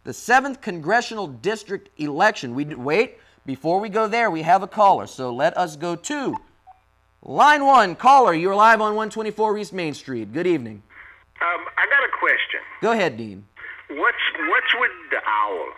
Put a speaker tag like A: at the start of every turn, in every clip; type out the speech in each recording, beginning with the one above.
A: The 7th Congressional District election. Wait, before we go there, we have a caller. So let us go to line 1. Caller, you're live on 124 East Main Street. Good evening.
B: I got a question.
A: Go ahead, Dean.
B: What's with the owl?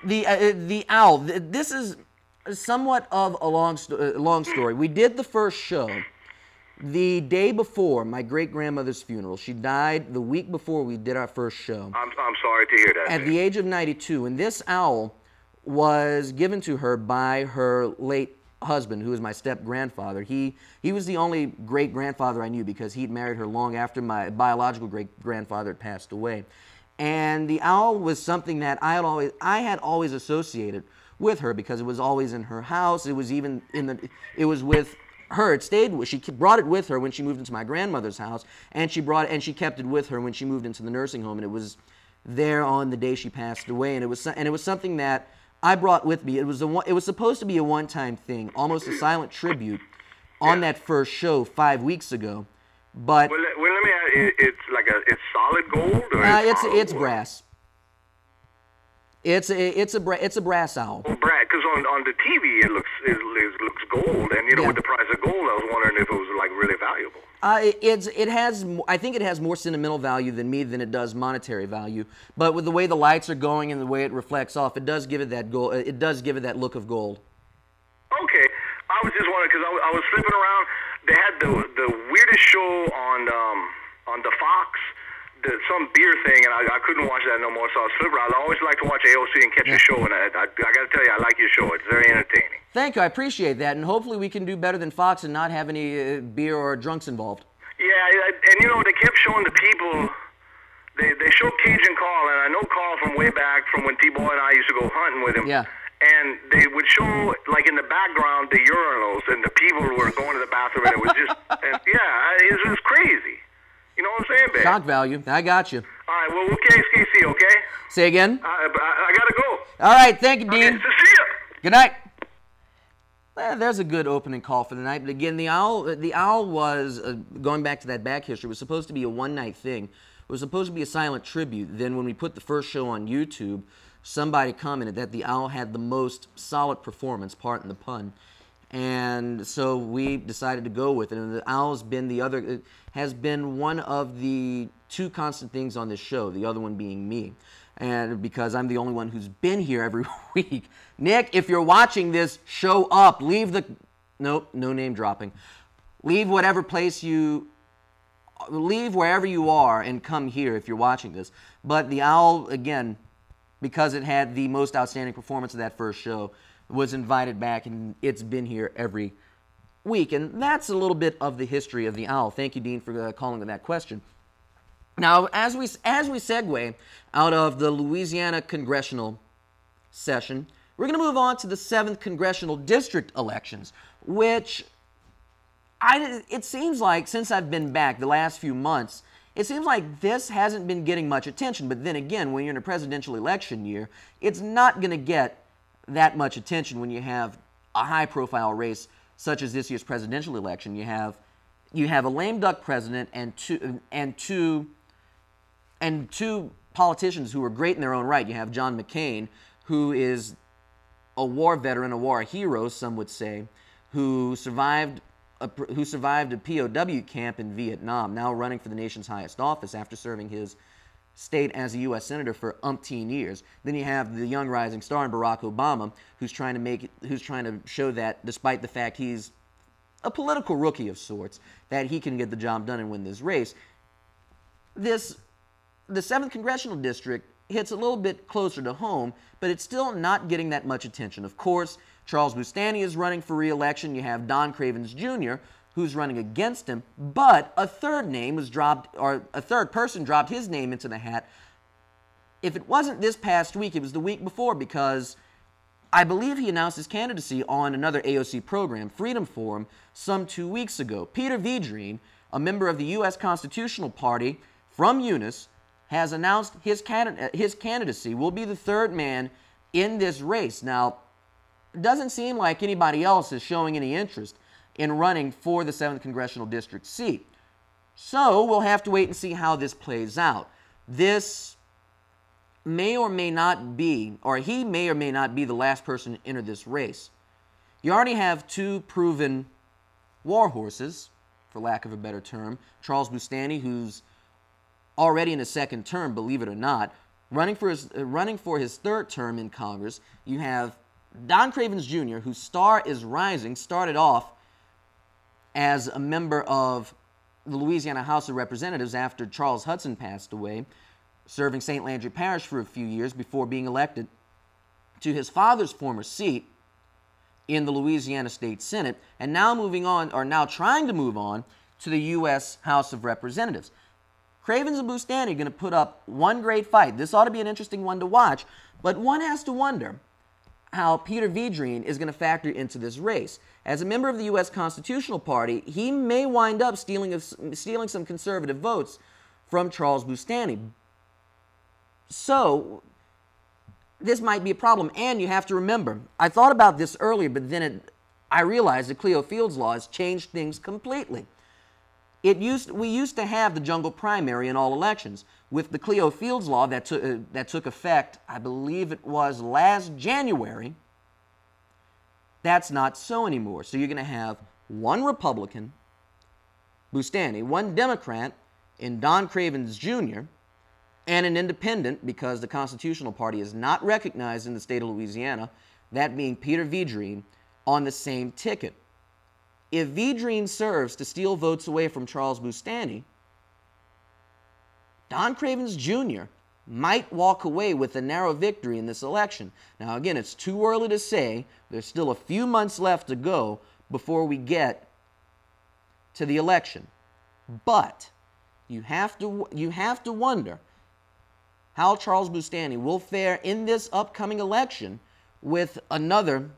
A: The owl. This is somewhat of a long story. We did the first show the day before my great-grandmother's funeral. She died the week before we did our first show.
B: I'm sorry to hear that.
A: At the age of 92. And this owl was given to her by her late husband, who was my step-grandfather. He was the only great-grandfather I knew because he'd married her long after my biological great-grandfather had passed away. And the owl was something that I had always associated with her because it was always in her house. It was even it was with her. It stayed with. She brought it with her when she moved into my grandmother's house, and she kept it with her when she moved into the nursing home. And it was there on the day she passed away. And it was something that I brought with me. It was supposed to be a one-time thing, almost a silent tribute on that first show 5 weeks ago. But
B: well, let me ask, it's solid gold or
A: it's brass. It's a brass owl.
B: Oh, brass, because on the TV it looks gold, and with the price of gold, I was wondering if it was like really valuable.
A: I think it has more sentimental value than it does monetary value. But with the way the lights are going and the way it reflects off, it does give it that gold. It does give it that look of gold.
B: Okay, I was just wondering because I was flipping around. They had the weirdest show on the Fox, some beer thing, and I couldn't watch that no more. So I was flipping around. I always like to watch AOC and catch a show, and I got to tell you, I like your show. It's very entertaining.
A: Thank you. I appreciate that, and hopefully we can do better than Fox and not have any beer or drunks involved.
B: Yeah, and they kept showing the people. They showed Cajun Carl, and I know Carl from way back from when T-Boy and I used to go hunting with him.
A: Yeah.
B: And they would show, like in the background, the urinals, and the people were going to the bathroom, and it was just, it was crazy. You know what I'm saying, babe?
A: Shock value. I got you.
B: All right, well, okay, KC, okay?
A: Say again?
B: I got to go.
A: All right, thank you, Dean.
B: Okay, see ya.
A: Good night. There's a good opening call for the night. But again, the owl was, going back to that back history, was supposed to be a one-night thing. It was supposed to be a silent tribute. Then when we put the first show on YouTube, somebody commented that the owl had the most solid performance, pardon the pun. And so we decided to go with it. And the owl's been has been one of the two constant things on this show, the other one being me. And because I'm the only one who's been here every week. Nick, if you're watching this, show up. Leave the... Nope, no name dropping. Leave whatever place you... Leave wherever you are and come here if you're watching this. But the owl, again, because it had the most outstanding performance of that first show, was invited back, and it's been here every week. And that's a little bit of the history of the owl. Thank you, Dean, for calling with that question. Now, as we segue out of the Louisiana congressional session, we're going to move on to the 7th Congressional District elections, which it seems like since I've been back the last few months, it seems like this hasn't been getting much attention. But then again, when you're in a presidential election year, it's not going to get that much attention when you have a high-profile race such as this year's presidential election. You have a lame duck president and two politicians who are great in their own right. You have John McCain, who is a war veteran, a war hero, some would say, who survived a POW camp in Vietnam, now running for the nation's highest office after serving his state as a U.S. Senator for umpteen years. Then you have the young rising star in Barack Obama, who's trying to show that despite the fact he's a political rookie of sorts, that he can get the job done and win this race. The 7th Congressional District hits a little bit closer to home, but it's still not getting that much attention. Of course, Charles Boustany is running for re-election. You have Don Cravens Jr., who's running against him, but a third person dropped his name into the hat. If it wasn't this past week, it was the week before, because I believe he announced his candidacy on another AOC program, Freedom Forum, some 2 weeks ago. Peter Vidrine, a member of the U.S. Constitutional Party from Eunice, has announced his candidacy, will be the third man in this race. Now, it doesn't seem like anybody else is showing any interest in running for the 7th Congressional District seat. So we'll have to wait and see how this plays out. This may or may not be, or he may or may not be the last person to enter this race. You already have two proven war horses, for lack of a better term. Charles Boustany, who's already in his second term, believe it or not, running for his third term in Congress. You have Don Cravens Jr., whose star is rising, started off as a member of the Louisiana House of Representatives after Charles Hudson passed away, serving St. Landry Parish for a few years before being elected to his father's former seat in the Louisiana State Senate, and now trying to move on to the U.S. House of Representatives. Cravens and Boustany are going to put up one great fight. This ought to be an interesting one to watch, but one has to wonder how Peter Vedrine is going to factor into this race. As a member of the U.S. Constitutional Party, he may wind up stealing some conservative votes from Charles Boustany. So this might be a problem, and you have to remember, I thought about this earlier, but then I realized that Cleo Fields' law has changed things completely. We used to have the jungle primary in all elections. With the Cleo Fields law that took effect, I believe it was last January, that's not so anymore. So you're going to have one Republican, Boustany, one Democrat in Don Cravens Jr., and an independent, because the Constitutional Party is not recognized in the state of Louisiana, that being Peter Vedrine, on the same ticket. If Vedrine serves to steal votes away from Charles Boustany, Don Cravens Jr. might walk away with a narrow victory in this election. Now, again, it's too early to say. There's still a few months left to go before we get to the election. But you have to wonder how Charles Boustany will fare in this upcoming election with another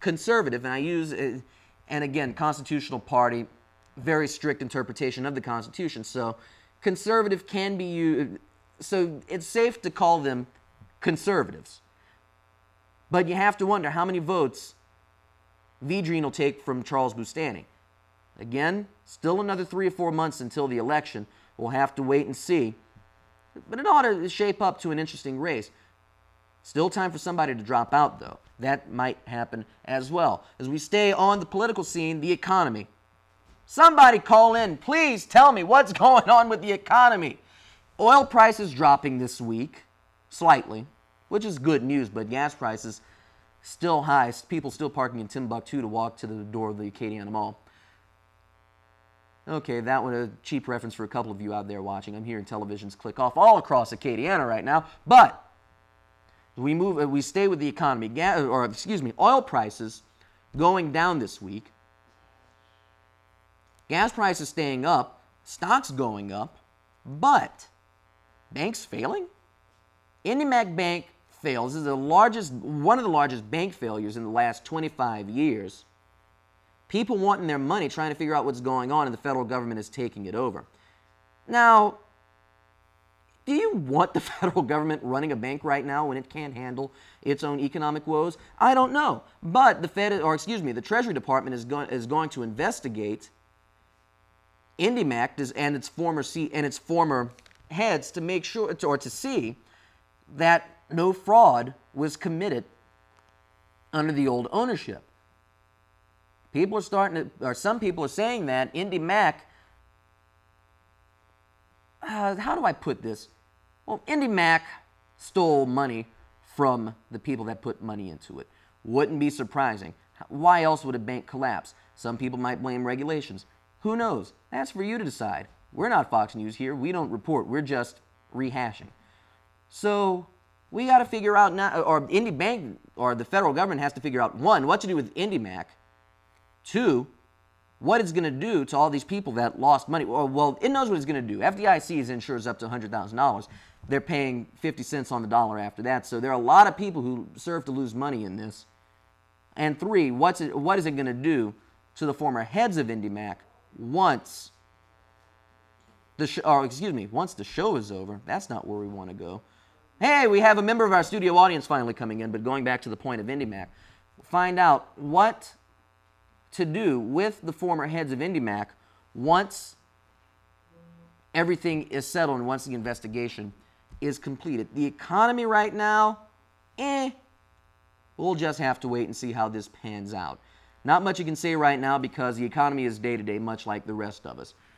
A: conservative, and again, Constitutional Party, very strict interpretation of the Constitution. So conservative can be used, so it's safe to call them conservatives. But you have to wonder how many votes Vedrine will take from Charles Boustany. Again, still another 3 or 4 months until the election. We'll have to wait and see. But it ought to shape up to an interesting race. Still time for somebody to drop out, though. That might happen as well. As we stay on the political scene, the economy. Somebody call in. Please tell me what's going on with the economy. Oil prices dropping this week, slightly, which is good news, but gas prices still high. People still parking in Timbuktu to walk to the door of the Acadiana Mall. Okay, that one a cheap reference for a couple of you out there watching. I'm hearing televisions click off all across Acadiana right now. But we stay with the economy. Oil prices going down this week. Gas prices staying up. Stocks going up. But banks failing? IndyMac Bank fails. This is one of the largest bank failures in the last 25 years. People wanting their money, trying to figure out what's going on, and the federal government is taking it over. Now, do you want the federal government running a bank right now when it can't handle its own economic woes? I don't know. But the Treasury Department is going to investigate IndyMac and its former heads to make sure, or to see that no fraud was committed under the old ownership. Some people are saying that IndyMac, how do I put this? Well, IndyMac stole money from the people that put money into it. Wouldn't be surprising. Why else would a bank collapse? Some people might blame regulations. Who knows? That's for you to decide. We're not Fox News here. We don't report. We're just rehashing. So we got to figure out now, or IndyBank or the federal government has to figure out, one, what to do with IndyMac. Two, what it's going to do to all these people that lost money. Well, it knows what it's going to do. FDIC insures up to $100,000. They're paying 50 cents on the dollar after that. So there are a lot of people who serve to lose money in this. And three, what is it going to do to the former heads of IndyMac once the show is over? That's not where we want to go. Hey, we have a member of our studio audience finally coming in, but going back to the point of IndyMac, find out what to do with the former heads of IndyMac once everything is settled and once the investigation is completed. The economy right now, we'll just have to wait and see how this pans out. Not much you can say right now because the economy is day to day, much like the rest of us.